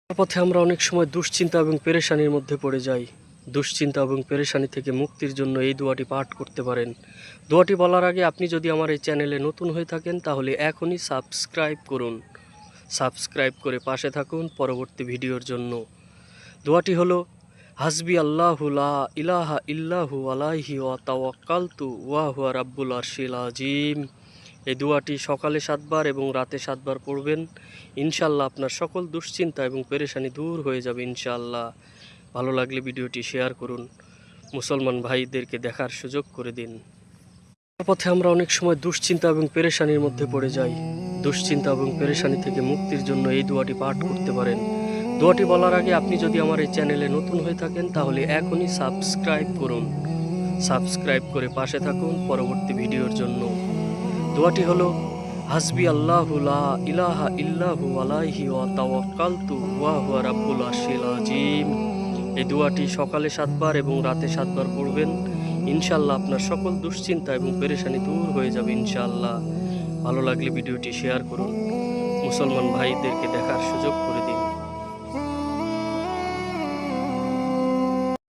পথে আমরা অনেক সময় দুশ্চিন্তা এবং পেরেশানির মধ্যে পড়ে যাই। দুশ্চিন্তা এবং পেরেশানি থেকে মুক্তির জন্য এই দোয়াটি পাঠ করতে পারেন। দোয়াটি বলার আগে আপনি যদি আমার এই চ্যানেলে নতুন হয়ে থাকেন তাহলে এখনই সাবস্ক্রাইব করুন। সাবস্ক্রাইব করে পাশে থাকুন পরবর্তী ভিডিওর জন্য। দোয়াটি হলো হাসবি আল্লাহু লা ইলাহা ইল্লাহু আলাইহি ওয়া তাওয়াক্কালতু ওয়া হুয়া রাব্বুল আরশিল আযীম। এই দোয়াটি সকালে 7 বার এবং রাতে 7 বার পড়বেন। ইনশাআল্লাহ আপনার সকল দুশ্চিন্তা এবং পেরেশানি দূর হয়ে যাবে ইনশাআল্লাহ। ভালো লাগলে ভিডিওটি শেয়ার করুন, মুসলমান ভাইদেরকে দেখার সুযোগ করে দিন। পথে আমরা অনেক সময় দুশ্চিন্তা এবং পেরেশানির মধ্যে পড়ে যাই। দুশ্চিন্তা এবং পেরেশানি থেকে মুক্তির জন্য এই দোয়াটি পাঠ করতে পারেন। দোয়াটি বলার আগে আপনি যদি আমার এই চ্যানেলে নতুন হয়ে থাকেন তাহলে এখনই সাবস্ক্রাইব করুন। সাবস্ক্রাইব করে পাশে থাকুন পরবর্তী ভিডিওর জন্য। দোয়াটি হলো হাসবি আল্লাহু লা ইলাহা ইল্লাহু আলাইহি ওয়া তাওয়াক্কালতু ওয়া হুয়া রাব্বুল আরশিল আযীম। এই দোয়াটি সকালে 7 বার এবং রাতে 7 বার পড়বেন। ইনশাআল্লাহ আপনার সকল দুশ্চিন্তা এবং পেরেশানি দূর হয়ে যাবে ইনশাআল্লাহ। ভালো লাগলে ভিডিওটি শেয়ার করুন, মুসলমান ভাইদেরকে দেখার সুযোগ করে দিন।